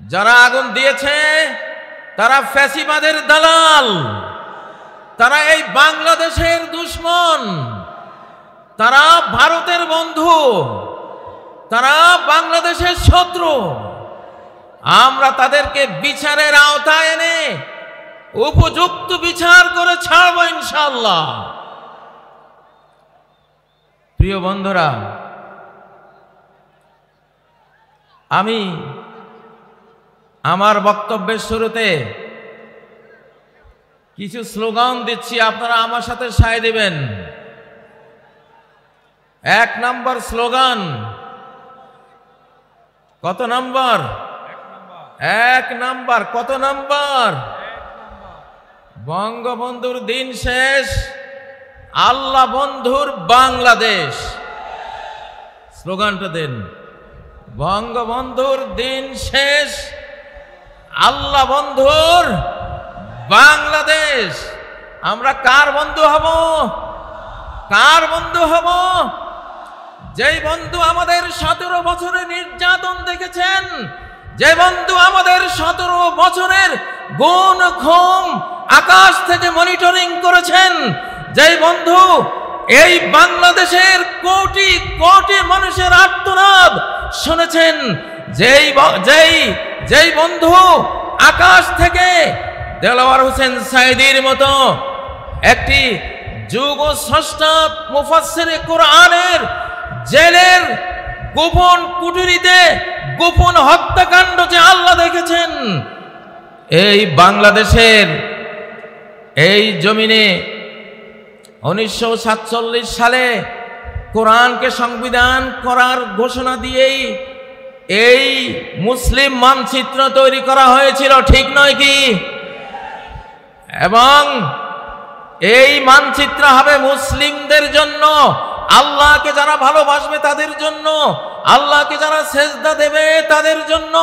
যারা আগুন দিয়েছে তারা ফ্যাসিবাদের দালাল, তারা এই বাংলাদেশের দুশমন, তারা ভারতের বন্ধু, তারা বাংলাদেশের শত্রু। আমরা তাদেরকে বিচারের আওতায় এনে উপযুক্ত বিচার করে ছাড়ব ইনশাআল্লাহ। প্রিয় বন্ধুরা, আমি আমার বক্তব্যের শুরুতে কিছু স্লোগান দিচ্ছি, আপনারা আমার সাথে সায় দিবেন। 1 নম্বর স্লোগান, কত নম্বর? 1 নম্বর। কত নম্বর? বঙ্গবন্ধুর দিন শেষ, আল্লাহ বন্ধুর বাংলাদেশ। স্লোগানটা দেন, বঙ্গবন্ধুর দিন শেষ, আল্লাহ বন্ধুর বাংলাদেশ। আমরা কার বন্ধু হব? কার বন্ধু হব? যেই বন্ধু আমাদের 17 বছরের নির্যাতন দেখেছেন, যে বন্ধু আমাদের 17 বছরের গুণ খুম আকাশ থেকে মনিটরিং করেছেন, যেই বন্ধু এই বাংলাদেশের কোটি কোটি মানুষের আর্তনাদ শুনেছেন, যেই বন্ধু আকাশ থেকে দেলাওয়ার হোসেন সাইদির মতো একটি যুগ স্রষ্টা মুফাসসিরে কোরআনের জেলের গোপন কুঠুরিতে গোপন হত্যাকাণ্ড যে আল্লাহ দেখেছেন, এই বাংলাদেশের এই জমিনে 1947 সালে কোরআনকে সংবিধান করার ঘোষণা দিয়েই এই মুসলিম মানচিত্র তৈরি করা হয়েছিল, ঠিক নয় কি? এবং এই মানচিত্র হবে মুসলিমদের জন্য, আল্লাহকে যারা ভালোবাসবে তাদের জন্য, আল্লাহকে যারা সেজদা দেবে তাদের জন্য,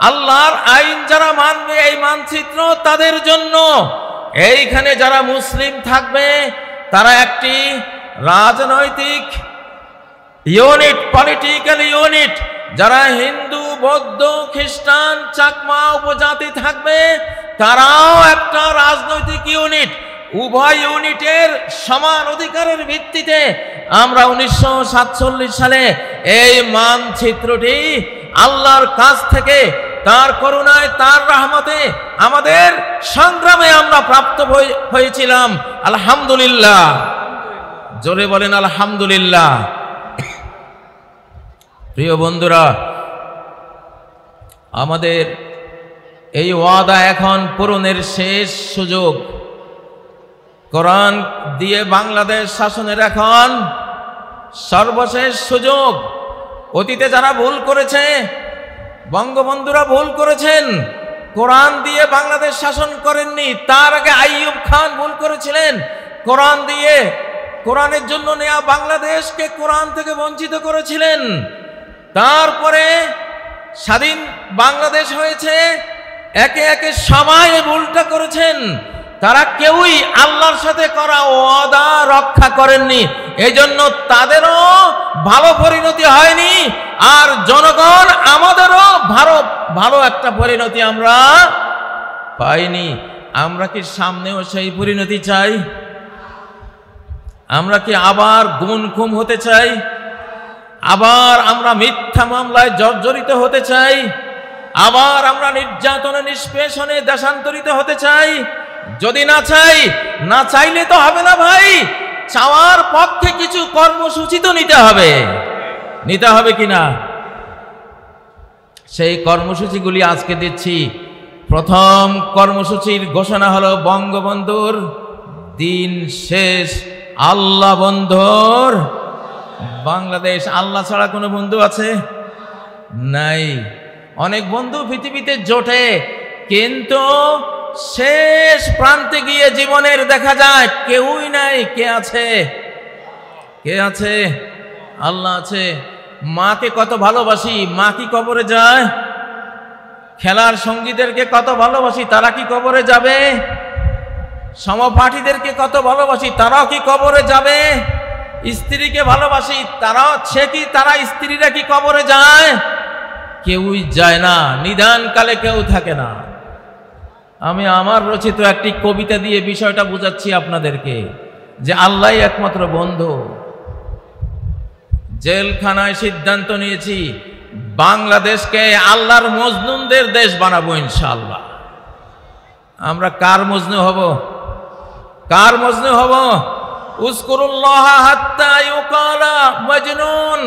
আল্লাহর আইন যারা মানবে এই মানচিত্র তাদের জন্য। এইখানে যারা মুসলিম থাকবে তারা একটি রাজনৈতিক ইউনিট, পলিটিক্যাল ইউনিট। যারা হিন্দু, বৌদ্ধ, খ্রিস্টান, চাকমা উপজাতি থাকবে তারাও একটা রাজনৈতিক ইউনিট। উভয় ইউনিটের সমান অধিকারের ভিত্তিতে আমরা 1947 সালে এই মানচিত্রটি আল্লাহর কাছ থেকে তার করুণায়, তার রহমতে, আমাদের সংগ্রামে আমরা প্রাপ্ত হয়েছিলাম। আলহামদুলিল্লাহ, জোরে বলেন আলহামদুলিল্লাহ। প্রিয় বন্ধুরা, আমাদের এই ওয়াদা এখন পূরণের শেষ সুযোগ। কোরআন দিয়ে বাংলাদেশ শাসনের এখন সর্বশেষ সুযোগ। অতীতে যারা ভুল করেছে, বঙ্গবন্ধুরা ভুল করেছেন, কোরআন দিয়ে বাংলাদেশ শাসন করেননি। তার আগে আইয়ুব খান ভুল করেছিলেন, কোরআন দিয়ে কোরআনের জন্য নেয়া বাংলাদেশকে কোরআন থেকে বঞ্চিত করেছিলেন। তারপরে স্বাধীন বাংলাদেশ হয়েছে, একে একে সবাই ভুলটা করেছেন। তারা কেউই আল্লাহর সাথে করা ওয়াদা রক্ষা করেননি, এই জন্য তাদেরও ভালো পরিণতি হয়নি, আর জনগণ আমাদেরও ভালো একটা পরিণতি আমরা পাইনি। আমরা কি সামনেও সেই পরিণতি চাই? আমরা কি আবার গুম খুম হতে চাই? আবার আমরা মিথ্যা মামলায় জর্জরিত হতে চাই? আবার আমরা নির্যাতনে, নিষ্পেষণে দেশান্তরিত হতে চাই? যদি না চাই, না চাইলে তো হবে না ভাই। চাওয়ার পক্ষে কিছু কর্মসূচি তো নিতে হবে কিনা? সেই কর্মসূচিগুলি আজকে দিচ্ছি। প্রথম কর্মসূচির ঘোষণা হলো বঙ্গবন্ধুর দিন শেষ, আল্লাহ বন্ধুর বাংলাদেশ। আল্লাহ ছাড়া কোনো বন্ধু আছে? নাই। অনেক বন্ধু পৃথিবীতে জোটে, কিন্তু শেষ প্রান্তে গিয়ে জীবনের দেখা যায় কেউই নাই। কে আছে? কে আছে? আল্লাহ আছে। মাকে কত ভালোবাসি, মা কি কবরে যায়? খেলার সঙ্গীদেরকে কত ভালোবাসি, তারা কি কবরে যাবে? সমপাঠীদেরকে কত ভালোবাসি, তারাও কি কবরে যাবে? স্ত্রীকে ভালোবাসি, তারা স্ত্রীরা কি কবরে যায়? কেউই যায় না, নিদানকালে কেউ থাকে না। আমি আমার রচিত একটি কবিতা দিয়ে বিষয়টা বুঝাচ্ছি আপনাদেরকে যে আল্লাহই একমাত্র বন্ধু। জেলখানায় সিদ্ধান্ত নিয়েছি বাংলাদেশকে আল্লাহর মজনুনদের দেশ বানাবো ইনশাআল্লাহ। আমরা কার মজনু হব? কার মজনু হব? উযকুরুল্লাহ হাত্তা ইউকালা মজনুন।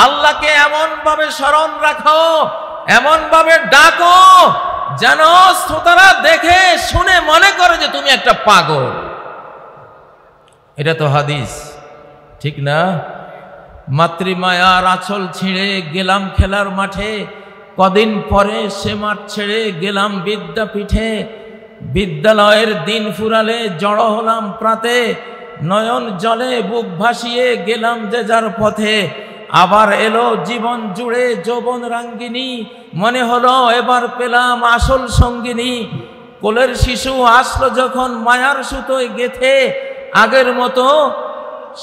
আল্লাহকে এমন ভাবে স্মরণ রাখো, এমন ভাবে ডাকো যেন শ্রোতারা দেখে শুনে মনে করে যে তুমি একটা পাগল। এটা তো হাদিস, ঠিক না? মাতৃমায়ার আঁচল ছিঁড়ে গেলাম খেলার মাঠে, কদিন পরে সে মাঠ ছেড়ে গেলাম বিদ্যাপীঠে। বিদ্যালয়ের দিন ফুরালে জড়ো হলাম প্রাতে, নয়ন জলে বুক ভাসিয়ে গেলাম যে যার পথে। আবার এলো জীবন জুড়ে যৌবন রাঙ্গিনী, মনে হলো এবার পেলাম আসল সঙ্গিনী। কোলের শিশু আসলো যখন মায়ার সুতোয় গেথে, আগের মতো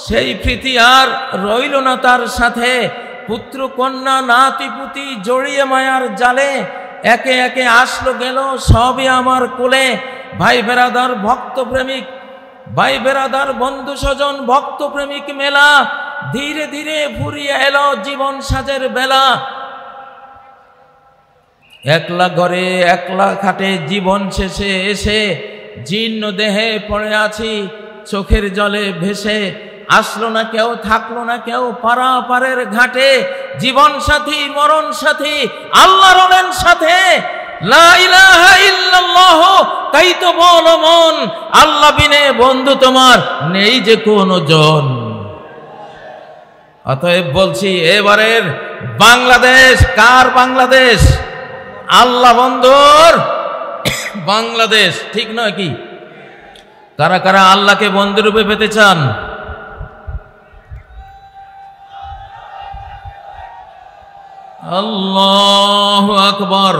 সেই প্রীতি আর রইল না তার সাথে। পুত্র কন্যা নাতি পুতি জড়িয়ে মায়ার জালে, একে একে আসলো গেল সবই আমার কোলে। ভাই বেরাদার ভক্ত প্রেমিক, ভাই বেরাদার বন্ধু স্বজন ভক্ত প্রেমিক মেলা, ধীরে ধীরে ফুরিয়ে এলো জীবন সাজের বেলা। একলা ঘরে একলা খাটে জীবন শেষে এসে, জীর্ণ দেহে পড়ে আছি চোখের জলে ভেসে। আসলো না কেউ, থাকলো না কেউ পারাপারের ঘাটে, জীবন সাথী মরণ সাথী আল্লাহ রলেন সাথে। লা ইলাহা ইল্লাল্লাহ, তাই তো বলো মন, আল্লাহ বিনে বন্ধু তোমার নেই যে কোনো জন। অতএব বলছি এবারের বাংলাদেশ কার বাংলাদেশ? আল্লাহ বন্ধুর বাংলাদেশ, ঠিক নয় কি? কারা কারা আল্লাহকে বন্ধুরূপে পেতে চান? আল্লাহু আকবার,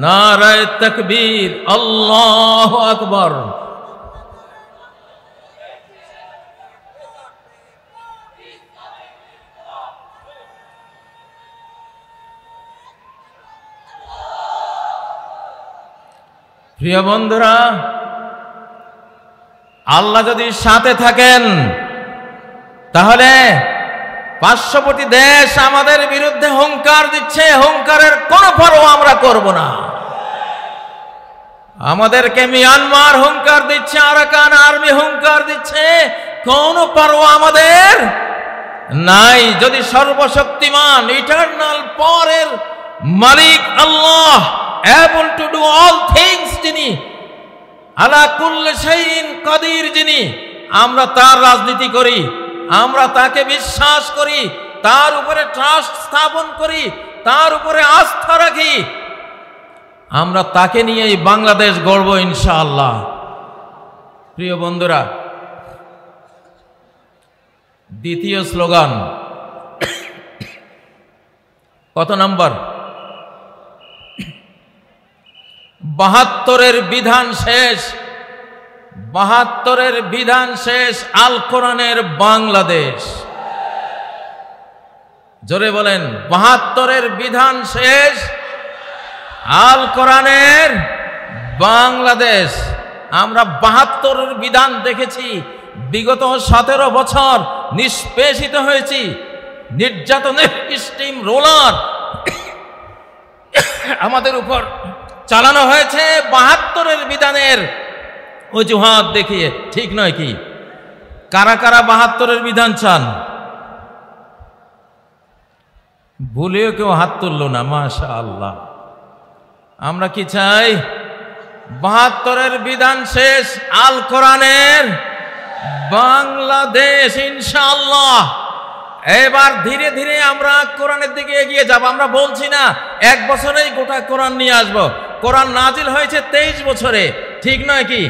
নারায়ে তাকবীর, আল্লাহু আকবার। প্রিয় বন্ধুরা, আল্লাহ যদি সাথে থাকেন তাহলে পার্শ্ববর্তী দেশ আমাদের বিরুদ্ধে হুঙ্কার দিচ্ছে, হুঙ্কারের কোনো পরোয়া আমরা করব না। আমাদেরকে মিয়ানমার হুঙ্কার দিচ্ছে, আরাকান আর্মি হুঙ্কার দিচ্ছে, কোনো পরোয়া আমাদের নাই। যদি সর্বশক্তিমান ইটারনাল পাওয়ারের মালিক আল্লাহ, able to do all things যিনি, আলা কুল্লি শাইইন কাদির যিনি, আমরা তার রাজনীতি করি, আমরা তাকে বিশ্বাস করি, তার উপরে ট্রাস্ট স্থাপন করি, তার উপরে আস্থা রাখি, আমরা তাকে নিয়েই বাংলাদেশ গড়ব ইনশাআল্লাহ। প্রিয় বন্ধুরা, দ্বিতীয় স্লোগান কত নম্বর? ৭২-এর বিধান শেষ, ৭২-এর বিধান শেষ, আল কোরআনের বাংলাদেশ। জোরে বলেন, ৭২-এর বিধান শেষ, আল কোরআনের বাংলাদেশ। আমরা ৭২-এর বিধান দেখেছি, বিগত ১৭ বছর নিষ্পেষিত হয়েছি, নির্যাতনের স্টিম রোলার আমাদের উপর চালানো হয়েছে ৭২-এর বিধানের অজুহাত দেখিয়ে, ঠিক নয় কি? কারা কারা ৭২-এর বিধান চান? ভুলেও কেউ হাত তুলল না, মাশাআল্লাহ। আমরা কি চাই? ৭২-এর বিধান শেষ, আল কোরআনের বাংলাদেশ ইনশাআল্লাহ। এবার ধীরে ধীরে আমরা কোরআনের দিকে এগিয়ে যাব। আমরা বলছি না ১ বছরেই গোটা কোরআন নিয়ে আসব। কোরআন নাজিল হয়েছে ২৩ বছরে, ঠিক নয় কি?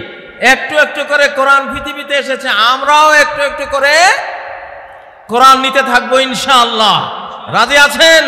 একটু একটু করে কোরআন পৃথিবীতে এসেছে, আমরাও একটু একটু করে কোরআন নিতে থাকবো ইনশাআল্লাহ। রাজি আছেন?